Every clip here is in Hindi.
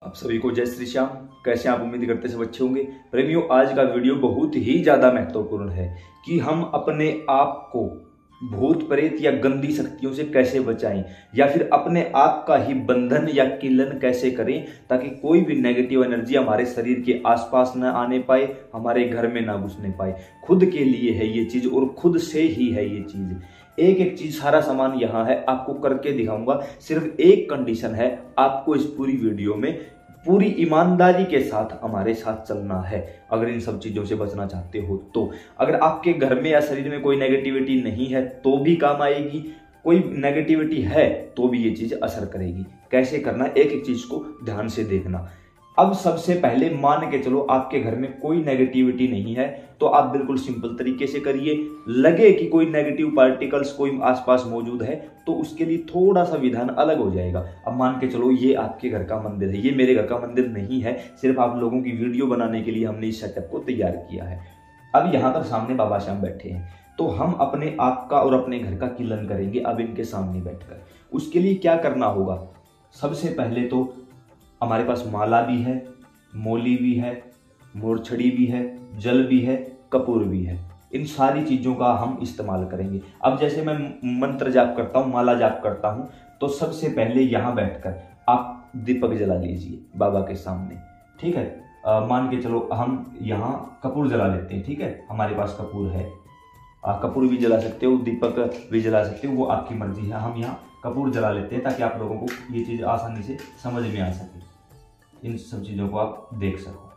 आप सभी को जय श्री श्याम। कैसे आप उम्मीद करते सब अच्छे होंगे। प्रेमियों, आज का वीडियो बहुत ही ज्यादा महत्वपूर्ण है कि हम अपने आप को भूत प्रेत या गंदी शक्तियों से कैसे बचाएं, या फिर अपने आप का ही बंधन या किलन कैसे करें ताकि कोई भी नेगेटिव एनर्जी हमारे शरीर के आसपास न आने पाए, हमारे घर में ना घुसने पाए। खुद के लिए है ये चीज और खुद से ही है ये चीज। एक एक चीज, सारा सामान यहाँ है, आपको करके दिखाऊंगा। सिर्फ एक कंडीशन है, आपको इस पूरी वीडियो में पूरी ईमानदारी के साथ हमारे साथ चलना है अगर इन सब चीजों से बचना चाहते हो तो। अगर आपके घर में या शरीर में कोई नेगेटिविटी नहीं है तो भी काम आएगी, कोई नेगेटिविटी है तो भी ये चीज असर करेगी। कैसे करना, एक एक चीज को ध्यान से देखना। अब सबसे पहले मान के चलो आपके घर में कोई नेगेटिविटी नहीं है तो आप बिल्कुल सिंपल तरीके से करिए। लगे कि कोई नेगेटिव पार्टिकल्स कोई आसपास मौजूद है तो उसके लिए थोड़ा सा विधान अलग हो जाएगा। अब मान के चलो ये आपके घर का मंदिर है, ये मेरे घर का मंदिर नहीं है, सिर्फ आप लोगों की वीडियो बनाने के लिए हमने इस सेटअप को तैयार किया है। अब यहाँ पर सामने बाबा श्याम बैठे हैं तो हम अपने आप का और अपने घर का किलन करेंगे अब इनके सामने बैठकर। उसके लिए क्या करना होगा, सबसे पहले तो हमारे पास माला भी है, मौली भी है, मोरछड़ी भी है, जल भी है, कपूर भी है। इन सारी चीजों का हम इस्तेमाल करेंगे। अब जैसे मैं मंत्र जाप करता हूँ, माला जाप करता हूँ, तो सबसे पहले यहाँ बैठकर आप दीपक जला लीजिए बाबा के सामने, ठीक है। मान के चलो हम यहाँ कपूर जला लेते हैं, ठीक है। हमारे पास कपूर है, कपूर भी जला सकते हो, दीपक भी जला सकते हो, वो आपकी मर्जी है। हम यहाँ कपूर जला लेते हैं ताकि आप लोगों को ये चीज आसानी से समझ में आ सके, इन सब चीजों को आप देख सको।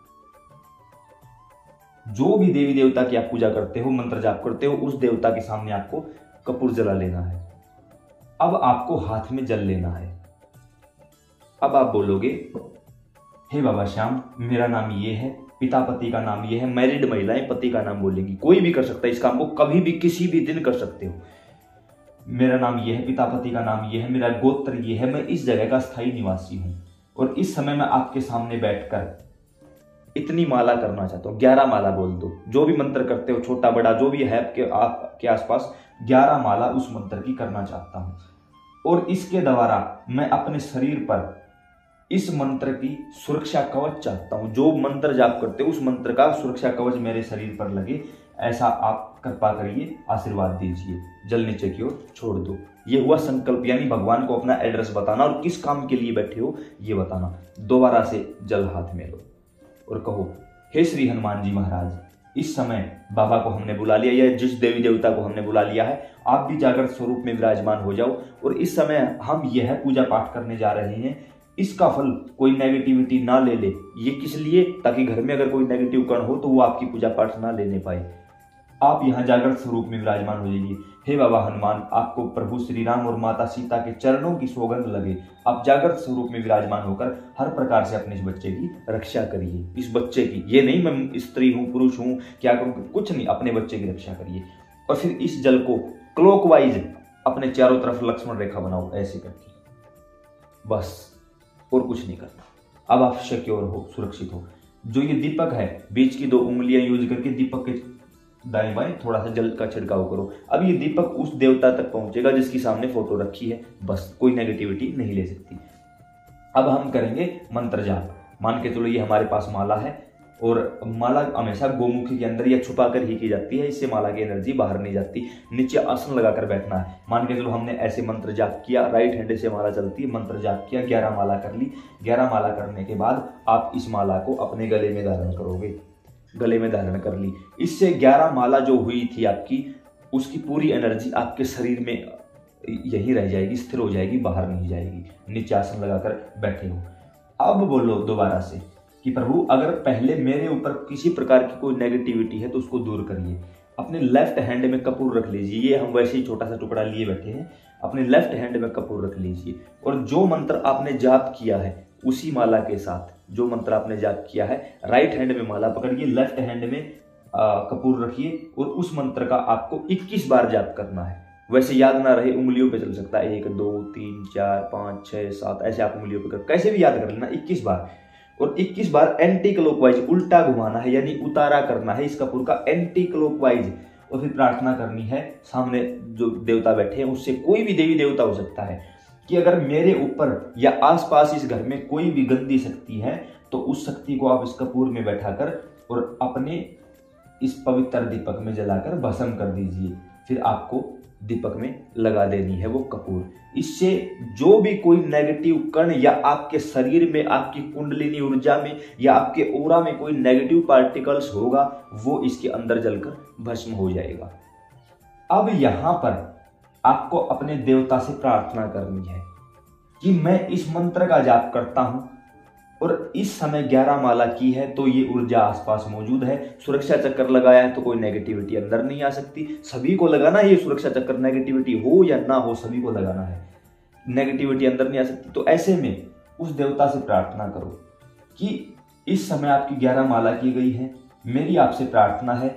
जो भी देवी देवता की आप पूजा करते हो, मंत्र जाप करते हो, उस देवता के सामने आपको कपूर जला लेना है। अब आपको हाथ में जल लेना है। अब आप बोलोगे, हे बाबा श्याम, मेरा नाम ये है, पिता पति का नाम ये है। मैरिड महिलाएं पति का नाम बोलेंगी, कोई भी कर सकता है इस काम को, कभी भी किसी भी दिन कर सकते हो। मेरा नाम ये है, पिता पति का नाम ये है, मेरा गोत्र ये है, मैं इस जगह का स्थायी निवासी हूं और इस समय मैं आपके सामने बैठकर इतनी माला करना चाहता हूं। 11 माला बोल दो, जो भी मंत्र करते हो, छोटा बड़ा जो भी है आपके आसपास, 11 माला उस मंत्र की करना चाहता हूं। और इसके द्वारा मैं अपने शरीर पर इस मंत्र की सुरक्षा कवच चाहता हूं। जो मंत्र जाप करते हो उस मंत्र का सुरक्षा कवच मेरे शरीर पर लगे, ऐसा आप कृपा करिए, आशीर्वाद दीजिए। जल नीचे की ओर छोड़ दो। ये हुआ संकल्प, यानी भगवान को अपना एड्रेस बताना और किस काम के लिए बैठे हो ये बताना। दोबारा से जल हाथ में लो और कहो, हे श्री हनुमान जी महाराज, इस समय बाबा को हमने बुला लिया, या जिस देवी देवता को हमने बुला लिया है, आप भी जागृत स्वरूप में विराजमान हो जाओ। और इस समय हम यह पूजा पाठ करने जा रहे हैं, इसका फल कोई नेगेटिविटी ना ले ले। ये किस लिए, ताकि घर में अगर कोई नेगेटिव कण हो तो वो आपकी पूजा पाठ ना लेने पाए। आप यहाँ जागृत स्वरूप में विराजमान हो जाइए। हे बाबा हनुमान, आपको प्रभु श्री राम और माता सीता के चरणों की सौगंध लगे। आप जागृत स्वरूप में विराजमान होकर हर प्रकार से अपने इस बच्चे की रक्षा करिए। इस बच्चे की, ये नहीं मैं स्त्री हूं पुरुष हूं क्या करूं, कुछ नहीं, अपने बच्चे की रक्षा करिए। और फिर इस जल को क्लॉकवाइज अपने चारों तरफ लक्ष्मण रेखा बनाओ, ऐसे करके, बस, और कुछ नहीं करना। अब आप सिक्योर हो, सुरक्षित हो। जो ये दीपक है, बीच की 2 उंगलियां यूज करके दीपक के दाएं बाएं थोड़ा सा जल का छिड़काव करो। अब ये दीपक उस देवता तक पहुंचेगा जिसकी सामने फोटो रखी है, बस, कोई नेगेटिविटी नहीं ले सकती। अब हम करेंगे मंत्र जाप। मान के चलो ये हमारे पास माला है और माला हमेशा गोमुखी के अंदर या छुपा कर ही की जाती है, इससे माला की एनर्जी बाहर नहीं जाती। नीचे आसन लगाकर बैठना है। मान के चलो हमने ऐसे मंत्र जाप किया, राइट हैंड से माला चलती है, मंत्र जाप किया, 11 माला कर ली। 11 माला करने के बाद आप इस माला को अपने गले में धारण करोगे, गले में धारण कर ली। इससे 11 माला जो हुई थी आपकी, उसकी पूरी एनर्जी आपके शरीर में यही रह जाएगी, स्थिर हो जाएगी, बाहर नहीं जाएगी। नीचे आसन लगाकर बैठे हो। अब बोलो दोबारा से कि प्रभु, अगर पहले मेरे ऊपर किसी प्रकार की कोई नेगेटिविटी है तो उसको दूर करिए। अपने लेफ्ट हैंड में कपूर रख लीजिए। ये हम वैसे ही छोटा सा टुकड़ा लिए बैठे हैं, अपने लेफ्ट हैंड में कपूर रख लीजिए। और जो मंत्र आपने जाप किया है उसी माला के साथ, जो मंत्र आपने जाप किया है, राइट हैंड में माला पकड़िए, लेफ्ट हैंड में कपूर रखिए और उस मंत्र का आपको 21 बार जाप करना है। वैसे याद ना रहे, उंगलियों पे चल सकता है, 1 2 3 4 5 6 7, ऐसे आप उंगलियों पे कैसे भी याद कर लेना 21 बार। और 21 बार एंटी क्लॉकवाइज उल्टा घुमाना है, यानी उतारा करना है इस कपूर का एंटी क्लॉकवाइज। और फिर प्रार्थना करनी है, सामने जो देवता बैठे हैं उससे, कोई भी देवी देवता हो सकता है, कि अगर मेरे ऊपर या आसपास इस घर में कोई भी गंदी शक्ति है तो उस शक्ति को आप इस कपूर में बैठाकर और अपने इस पवित्र दीपक में जलाकर भस्म कर दीजिए। फिर आपको दीपक में लगा देनी है वो कपूर। इससे जो भी कोई नेगेटिव कण या आपके शरीर में, आपकी कुंडलिनी ऊर्जा में या आपके ऑरा में कोई नेगेटिव पार्टिकल्स होगा वो इसके अंदर जलकर भस्म हो जाएगा। अब यहां पर आपको अपने देवता से प्रार्थना करनी है कि मैं इस मंत्र का जाप करता हूं और इस समय 11 माला की है तो ये ऊर्जा आसपास मौजूद है। सुरक्षा चक्कर लगाया है तो कोई नेगेटिविटी अंदर नहीं आ सकती। सभी को लगाना है ये सुरक्षा चक्कर, नेगेटिविटी हो या ना हो सभी को लगाना है, नेगेटिविटी अंदर नहीं आ सकती। तो ऐसे में उस देवता से प्रार्थना करो कि इस समय आपकी 11 माला की गई है, मेरी आपसे प्रार्थना है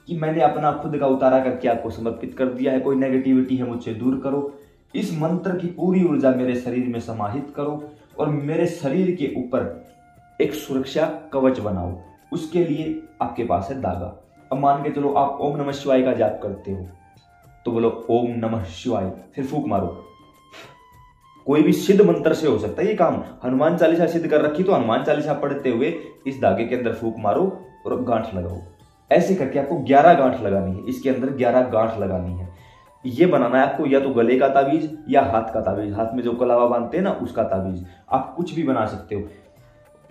कि मैंने अपना खुद का उतारा करके आपको समर्पित कर दिया है, कोई नेगेटिविटी है मुझसे दूर करो। इस मंत्र की पूरी ऊर्जा मेरे शरीर में समाहित करो और मेरे शरीर के ऊपर एक सुरक्षा कवच बनाओ। उसके लिए आपके पास है धागा। अब मान के चलो आप ओम नमः शिवाय का जाप करते हो तो बोलो ओम नमः शिवाय, फिर फूंक मारो। कोई भी सिद्ध मंत्र से हो सकता है ये काम। हनुमान चालीसा सिद्ध कर रखी तो हनुमान चालीसा पढ़ते हुए इस धागे के अंदर फूंक मारो और गांठ लगाओ। ऐसे करके आपको 11 गांठ लगानी है, इसके अंदर 11 गांठ लगानी है। ये बनाना है आपको या तो गले का ताबीज या हाथ का ताबीज, हाथ में जो कलावा बांधते हैं ना उसका ताबीज। आप कुछ भी बना सकते हो।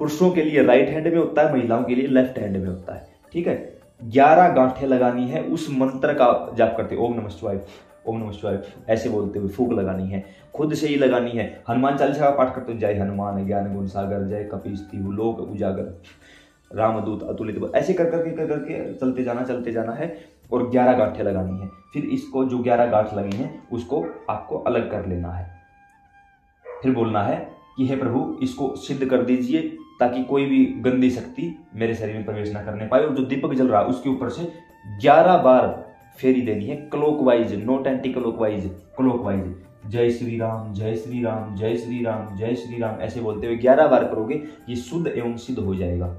पुरुषों के लिए राइट हैंड में होता है, महिलाओं के लिए लेफ्ट हैंड में होता है। ठीक है, 11 गांठें लगानी है, उस मंत्र का जाप करते ओम नमः शिवाय, ओम नमः शिवाय ऐसे बोलते हुए फूंक लगानी है। खुद से ही लगानी है। हनुमान चालीसा का पाठ करते हो, जय हनुमान ज्ञान गुण सागर, जय कपीस तिहु लोक उजागर, रामदूत अतुलित, ऐसे कर करके चलते जाना है और 11 गांठें लगानी है। फिर इसको जो 11 गांठ लगी हैं उसको आपको अलग कर लेना है। फिर बोलना है कि हे प्रभु इसको सिद्ध कर दीजिए ताकि कोई भी गंदी शक्ति मेरे शरीर में प्रवेश ना करने पाए। और जो दीपक जल रहा है उसके ऊपर से 11 बार फेरी देनी है, clockwise, not anti clockwise, clockwise. जय श्री राम, जय श्री राम, जय श्री राम, जय श्री राम ऐसे बोलते हुए 11 बार करोगे, ये शुद्ध एवं सिद्ध हो जाएगा।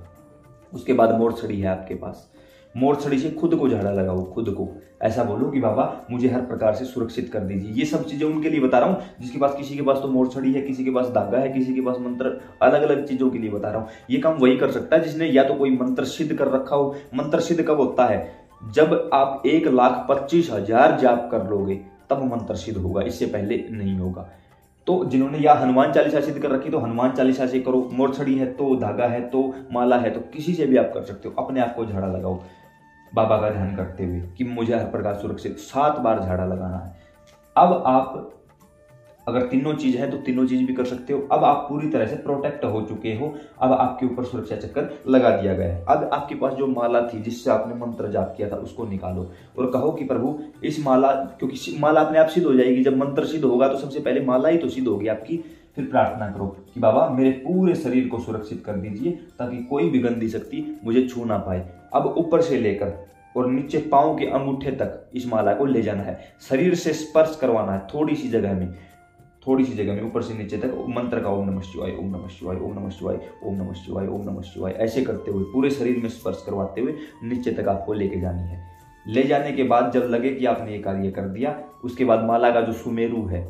उसके बाद मोरछड़ी है आपके पास, मोरछड़ी से खुद को झाड़ा लगाओ, खुद को ऐसा बोलो कि बाबा मुझे हर प्रकार से सुरक्षित कर दीजिए। ये सब चीजें उनके लिए बता रहा हूँ जिसके पास, किसी के पास तो मोरछड़ी है, किसी के पास धागा है, किसी के पास मंत्र, अलग अलग चीजों के लिए बता रहा हूँ। ये काम वही कर सकता है जिसने या तो कोई मंत्र सिद्ध कर रखा हो। मंत्र सिद्ध कब होता है? जब आप 1,25,000 जाप कर लोगे तब मंत्र सिद्ध होगा, इससे पहले नहीं होगा। तो जिन्होंने या हनुमान चालीसा सिद्ध कर रखी तो हनुमान चालीसा से करो, मोरछड़ी है तो, धागा है तो, माला है तो, किसी से भी आप कर सकते हो। अपने आप को झाड़ा लगाओ बाबा का ध्यान करते हुए कि मुझे हर प्रकार सुरक्षित, 7 बार झाड़ा लगाना है। अब आप अगर तीनों चीज है तो तीनों चीज भी कर सकते हो। अब आप पूरी तरह से प्रोटेक्ट हो चुके हो। अब आपके ऊपर सुरक्षा चक्कर लगा दिया गया है। अब आपके पास जो माला थी जिससे आपने मंत्र जाप किया था उसको निकालो और कहो कि प्रभु इस माला, क्योंकि माला अपने आप सिद्ध हो जाएगी। जब मंत्र सिद्ध होगा तो सबसे पहले माला ही तो सिद्ध होगी आपकी। फिर प्रार्थना करो कि बाबा मेरे पूरे शरीर को सुरक्षित कर दीजिए ताकि कोई भी गंदी शक्ति मुझे छू ना पाए। अब ऊपर से लेकर और नीचे पांव के अंगूठे तक इस माला को ले जाना है, शरीर से स्पर्श करवाना है, थोड़ी सी जगह में ऊपर से नीचे तक मंत्र का ओम नमः शिवाय, ओम नमः शिवाय, ओम नमः शिवाय, ओम नमः शिवाय, ओम नमः शिवाय ऐसे करते हुए पूरे शरीर में स्पर्श करवाते हुए नीचे तक आपको लेके जानी है। ले जाने के बाद जब लगे कि आपने ये कार्य कर दिया, उसके बाद माला का जो सुमेरु है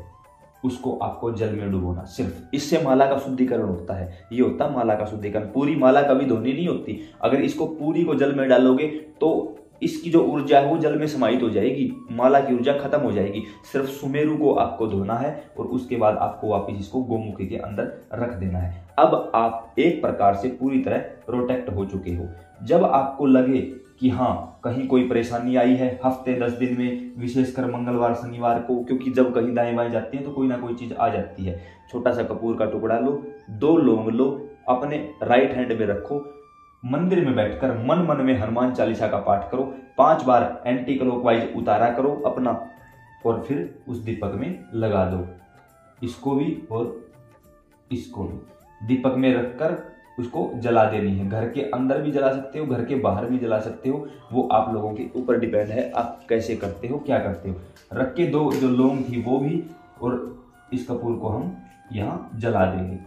उसको आपको जल में डुबोना। सिर्फ इससे माला का शुद्धिकरण होता है। ये होता है माला का शुद्धिकरण। पूरी माला कभी धोनी नहीं होती। अगर इसको पूरी को जल में डालोगे तो इसकी जो ऊर्जा है वो जल में समाहित हो जाएगी, माला की ऊर्जा खत्म हो जाएगी। सिर्फ सुमेरु को आपको धोना है और उसके बाद आपको वापस इसको गोमुखी के अंदर रख देना है। अब आप एक प्रकार से पूरी तरह प्रोटेक्ट हो चुके हो। जब आपको लगे कि हाँ कहीं कोई परेशानी आई है हफ्ते 10 दिन में, विशेषकर मंगलवार शनिवार को, क्योंकि जब कहीं दाएं बाएं जाती है तो कोई ना कोई चीज आ जाती है। छोटा सा कपूर का टुकड़ा लो, 2 लौंग लो, अपने राइट हैंड में रखो, मंदिर में बैठकर मन मन में हनुमान चालीसा का पाठ करो, 5 बार एंटी क्लॉकवाइज उतारा करो अपना और फिर उस दीपक में लगा दो। इसको भी और इसको भी दीपक में रखकर उसको जला देनी है। घर के अंदर भी जला सकते हो, घर के बाहर भी जला सकते हो, वो आप लोगों के ऊपर डिपेंड है आप कैसे करते हो, क्या करते हो। रख के 2 जो लौंग थी वो भी, और इस कपूर को हम यहाँ जला देंगे।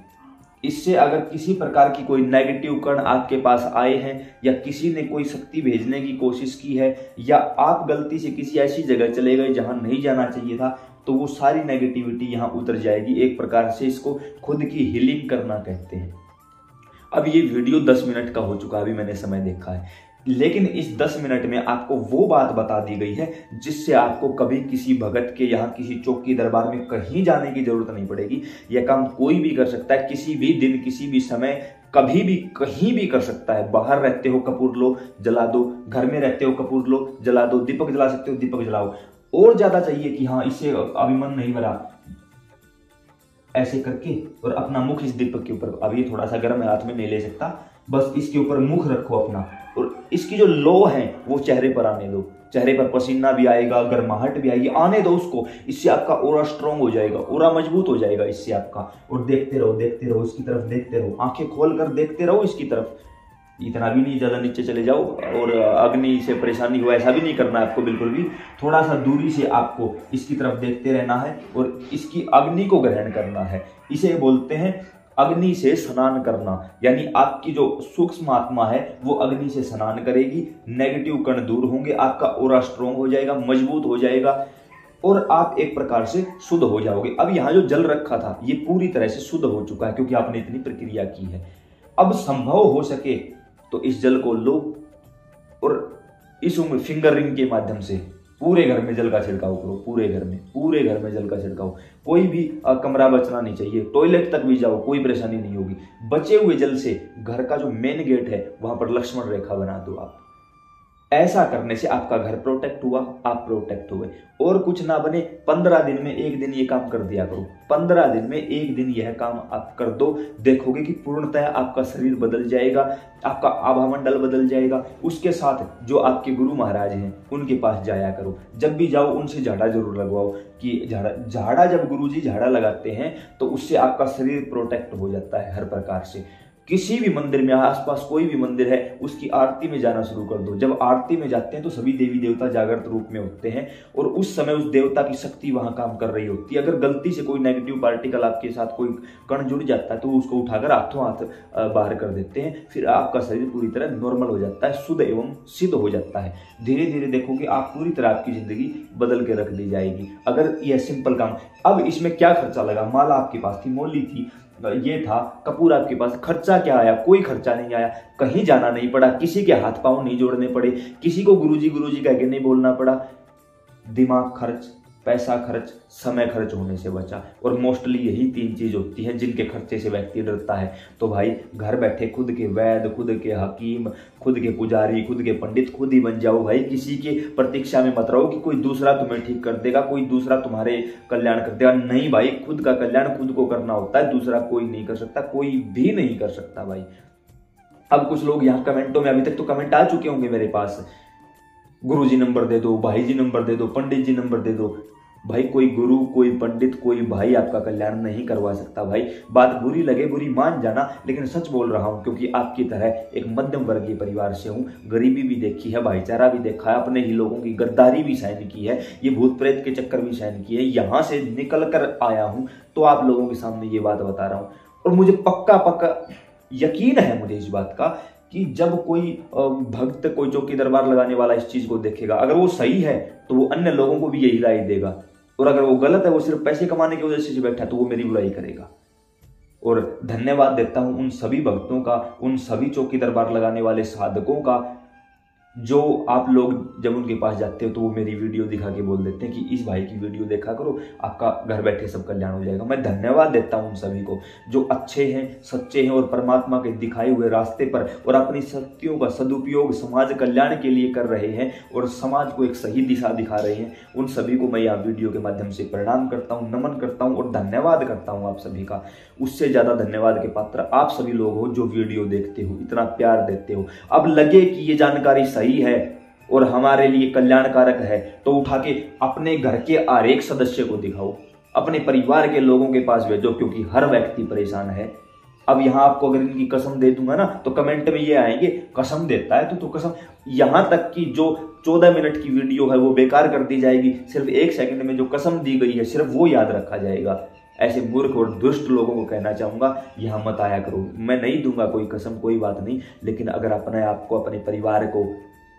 इससे अगर किसी प्रकार की कोई नेगेटिव कण आपके पास आए हैं या किसी ने कोई शक्ति भेजने की कोशिश की है या आप गलती से किसी ऐसी जगह चले गए जहां नहीं जाना चाहिए था, तो तो वो सारी नेगेटिविटी यहाँ उतर जाएगी। एक प्रकार से इसको खुद की हीलिंग करना कहते हैं। अब ये वीडियो 10 मिनट का हो चुका है, अभी मैंने समय देखा है, लेकिन इस 10 मिनट में आपको वो बात बता दी गई है जिससे आपको कभी किसी भगत के यहाँ, किसी चौकी दरबार में कहीं जाने की जरूरत नहीं पड़ेगी। यह काम कोई भी कर सकता है, किसी भी दिन, किसी भी समय, कभी भी, कहीं भी कर सकता है। बाहर रहते हो कपूर लो, जला दो, घर में रहते हो कपूर लो, जला दो, दीपक जला सकते हो, दीपक जलाओ। और ज्यादा चाहिए कि हाँ इससे अभी मन नहीं भरा, ऐसे करके और अपना मुख इस दीपक के ऊपर, अब ये थोड़ा सा गर्म है, हाथ में नहीं ले सकता, बस इसके ऊपर मुख रखो अपना, और इसकी जो लो है वो चेहरे पर आने दो। चेहरे पर पसीना भी आएगा, गर्माहट भी आएगी, आने दो उसको। इससे आपका ऑरा स्ट्रांग हो जाएगा, ऑरा मजबूत हो जाएगा इससे आपका। और देखते रहो, इसकी तरफ देखते रहो, आंखें खोल कर देखते रहो इसकी तरफ। इतना भी नहीं ज्यादा नीचे चले जाओ और अग्नि से परेशानी हो, ऐसा भी नहीं करना है आपको बिल्कुल भी। थोड़ा सा दूरी से आपको इसकी तरफ देखते रहना है और इसकी अग्नि को ग्रहण करना है। इसे बोलते हैं अग्नि से स्नान करना, यानी आपकी जो सूक्ष्म आत्मा है वो अग्नि से स्नान करेगी, नेगेटिव कण दूर होंगे, आपका ऑरा स्ट्रांग हो जाएगा, मजबूत हो जाएगा और आप एक प्रकार से शुद्ध हो जाओगे। अब यहाँ जो जल रखा था ये पूरी तरह से शुद्ध हो चुका है क्योंकि आपने इतनी प्रक्रिया की है। अब संभव हो सके तो इस जल को लो और इस फिंगर रिंग के माध्यम से पूरे घर में जल का छिड़काव करो। पूरे घर में जल का छिड़काव। कोई भी कमरा बचना नहीं चाहिए, टॉयलेट तक भी जाओ, कोई परेशानी नहीं होगी। बचे हुए जल से घर का जो मेन गेट है वहां पर लक्ष्मण रेखा बना दो आप। ऐसा करने से आपका घर प्रोटेक्ट हुआ, आप प्रोटेक्ट हुए। और कुछ ना बने 15 दिन में एक दिन ये काम कर दिया करो। 15 दिन में एक दिन यह काम आप कर दो, देखोगे कि पूर्णतः आपका शरीर बदल जाएगा, आपका आभामंडल बदल जाएगा। उसके साथ जो आपके गुरु महाराज हैं उनके पास जाया करो। जब भी जाओ उनसे झाड़ा जरूर लगवाओ कि झाड़ा जब गुरुजी झाड़ा लगाते हैं तो उससे आपका शरीर प्रोटेक्ट हो जाता है हर प्रकार से। किसी भी मंदिर में, आसपास कोई भी मंदिर है उसकी आरती में जाना शुरू कर दो। जब आरती में जाते हैं तो सभी देवी देवता जागृत रूप में होते हैं और उस समय उस देवता की शक्ति वहां काम कर रही होती है। अगर गलती से कोई नेगेटिव पार्टिकल आपके साथ कोई कण जुड़ जाता है तो उसको उठाकर हाथों हाथ बाहर कर देते हैं। फिर आपका शरीर पूरी तरह नॉर्मल हो जाता है, शुद्ध एवं सिद्ध हो जाता है। धीरे धीरे देखोगे आप पूरी तरह आपकी जिंदगी बदल के रख दी जाएगी अगर यह सिंपल काम। अब इसमें क्या खर्चा लगा? माला आपके पास थी, मौली थी, ये था, कपूर आपके पास, खर्चा क्या आया? कोई खर्चा नहीं आया, कहीं जाना नहीं पड़ा, किसी के हाथ पांव नहीं जोड़ने पड़े, किसी को गुरुजी गुरुजी कह के नहीं बोलना पड़ा। दिमाग खर्च, पैसा खर्च, समय खर्च होने से बचा। और मोस्टली यही 3 चीज होती है जिनके खर्चे से व्यक्ति डरता है। तो भाई घर बैठे खुद के वैद्य, खुद के हकीम, खुद के पुजारी, खुद के पंडित खुद ही बन जाओ भाई। किसी की प्रतीक्षा में मत रहो कि कोई दूसरा तुम्हें ठीक कर देगा, कोई दूसरा तुम्हारे कल्याण कर देगा। नहीं भाई, खुद का कल्याण खुद को करना होता है, दूसरा कोई नहीं कर सकता, कोई भी नहीं कर सकता भाई। अब कुछ लोग यहाँ कमेंटों में, अभी तक तो कमेंट आ चुके होंगे मेरे पास, गुरुजी नंबर दे दो, भाई जी नंबर दे दो, पंडित जी नंबर दे दो। भाई कोई गुरु, कोई पंडित, कोई भाई आपका कल्याण नहीं करवा सकता भाई। बात बुरी लगे, बुरी मान जाना, लेकिन सच बोल रहा हूं क्योंकि आपकी तरह एक मध्यम वर्गीय परिवार से हूं। गरीबी भी देखी है, भाईचारा भी देखा है, अपने ही लोगों की गद्दारी भी सहन की है, ये भूत प्रेत के चक्कर भी सहन किए, यहां से निकल कर आया हूं तो आप लोगों के सामने ये बात बता रहा हूं। और मुझे पक्का यकीन है मुझे इस बात का कि जब कोई भक्त, कोई चौकी दरबार लगाने वाला इस चीज को देखेगा, अगर वो सही है तो वो अन्य लोगों को भी यही राय देगा, और अगर वो गलत है, वो सिर्फ पैसे कमाने की वजह से बैठा, तो वो मेरी बुराई करेगा। और धन्यवाद देता हूं उन सभी भक्तों का, उन सभी चौकी दरबार लगाने वाले साधकों का, जो आप लोग जब उनके पास जाते हो तो वो मेरी वीडियो दिखा के बोल देते हैं कि इस भाई की वीडियो देखा करो, आपका घर बैठे सब कल्याण हो जाएगा। मैं धन्यवाद देता हूं उन सभी को जो अच्छे हैं, सच्चे हैं और परमात्मा के दिखाए हुए रास्ते पर और अपनी शक्तियों का सदुपयोग समाज कल्याण के लिए कर रहे हैं और समाज को एक सही दिशा दिखा रहे हैं। उन सभी को मैं यहाँ वीडियो के माध्यम से प्रणाम करता हूँ, नमन करता हूँ और धन्यवाद करता हूँ आप सभी का। उससे ज्यादा धन्यवाद के पात्र आप सभी लोग हो जो वीडियो देखते हो, इतना प्यार देते हो। अब लगे कि ये जानकारी सही है और हमारे लिए कल्याणकारक है तो उठा के अपने घर के हर एक सदस्य को दिखाओ, अपने परिवार के लोगों के पास भेजो, क्योंकि हर व्यक्ति परेशान है। अब यहाँ आपको अगर इनकी कसम दे दूंगा ना तो कमेंट में ये आएंगे कसम देता है तो कसम, यहां तक कि जो 14 मिनट की वीडियो है वो बेकार कर दी जाएगी। सिर्फ 1 सेकंड में जो कसम दी गई है सिर्फ वो याद रखा जाएगा। ऐसे मूर्ख और दुष्ट लोगों को कहना चाहूंगा यहाँ मत आया करो। मैं नहीं दूंगा कोई कसम, कोई बात नहीं, लेकिन अगर अपने आप को, अपने परिवार को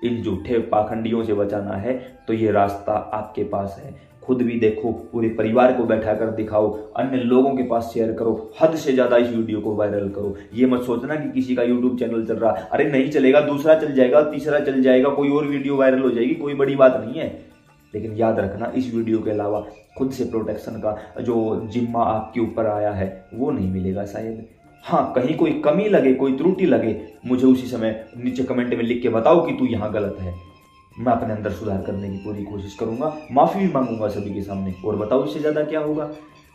इन झूठे पाखंडियों से बचाना है तो ये रास्ता आपके पास है। खुद भी देखो, पूरे परिवार को बैठा कर दिखाओ, अन्य लोगों के पास शेयर करो, हद से ज्यादा इस वीडियो को वायरल करो। ये मत सोचना कि किसी का यूट्यूब चैनल चल रहा, अरे नहीं चलेगा, दूसरा चल जाएगा, तीसरा चल जाएगा, कोई और वीडियो वायरल हो जाएगी, कोई बड़ी बात नहीं है। लेकिन याद रखना, इस वीडियो के अलावा खुद से प्रोटेक्शन का जो जिम्मा आपके ऊपर आया है वो नहीं मिलेगा शायद। हाँ, कहीं कोई कमी लगे, कोई त्रुटि लगे, मुझे उसी समय नीचे कमेंट में लिख के बताओ कि तू यहाँ गलत है। मैं अपने अंदर सुधार करने की पूरी कोशिश करूंगा, माफी भी मांगूंगा सभी के सामने। और बताओ इससे ज्यादा क्या होगा।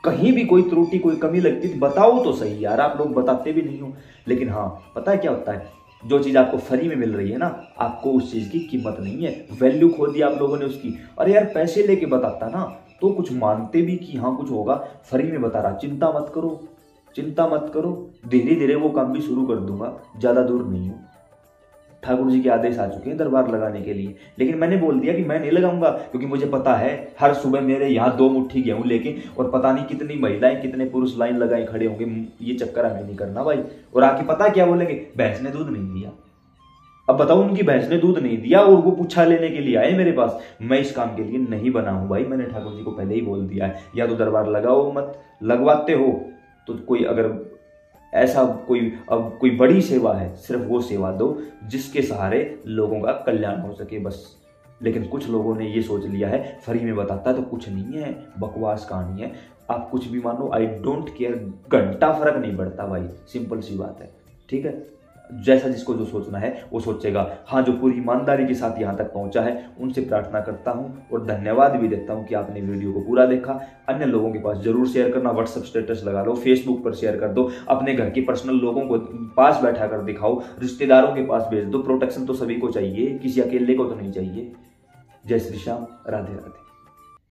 कहीं भी कोई त्रुटि, कोई कमी लगती तो बताओ तो सही यार, आप लोग बताते भी नहीं हो। लेकिन हाँ, पता है क्या होता है, जो चीज आपको फ्री में मिल रही है ना, आपको उस चीज की कीमत नहीं है, वैल्यू खो दी आप लोगों ने उसकी। अरे यार, पैसे लेके बताता ना तो कुछ मानते भी कि हाँ कुछ होगा, फ्री में बता रहा। चिंता मत करो, चिंता मत करो, धीरे धीरे वो काम भी शुरू कर दूंगा, ज्यादा दूर नहीं हूँ। ठाकुर जी के आदेश आ चुके हैं दरबार लगाने के लिए, लेकिन मैंने बोल दिया कि मैं नहीं लगाऊंगा, क्योंकि मुझे पता है हर सुबह मेरे यहाँ 2 मुट्ठी गेहूं लेके और पता नहीं कितनी महिलाएं, कितने पुरुष लाइन लगाए खड़े होंगे। ये चक्कर हमें नहीं करना भाई। और आके पता क्या बोलेंगे, भैंस ने दूध नहीं दिया। अब बताओ, उनकी भैंस ने दूध नहीं दिया और वो पूछा लेने के लिए आए मेरे पास। मैं इस काम के लिए नहीं बना हूं भाई, मैंने ठाकुर जी को पहले ही बोल दिया है। या तो दरबार लगाओ मत, लगवाते हो तो कोई अगर ऐसा कोई बड़ी सेवा है, सिर्फ वो सेवा दो जिसके सहारे लोगों का कल्याण हो सके बस। लेकिन कुछ लोगों ने ये सोच लिया है फ्री में बताता है तो कुछ नहीं है, बकवास कहानी है। आप कुछ भी मानो, आई डोंट केयर, घंटा फर्क नहीं पड़ता भाई, सिंपल सी बात है। ठीक है, जैसा जिसको जो सोचना है वो सोचेगा। हाँ, जो पूरी ईमानदारी के साथ यहाँ तक पहुंचा है उनसे प्रार्थना करता हूँ और धन्यवाद भी देता हूँ कि आपने वीडियो को पूरा देखा। अन्य लोगों के पास जरूर शेयर करना, व्हाट्सएप स्टेटस लगा लो, फेसबुक पर शेयर कर दो, अपने घर के पर्सनल लोगों को पास बैठा कर दिखाओ, रिश्तेदारों के पास भेज दो। प्रोटेक्शन तो सभी को चाहिए, किसी अकेले को तो नहीं चाहिए। जय श्री श्याम, राधे राधे।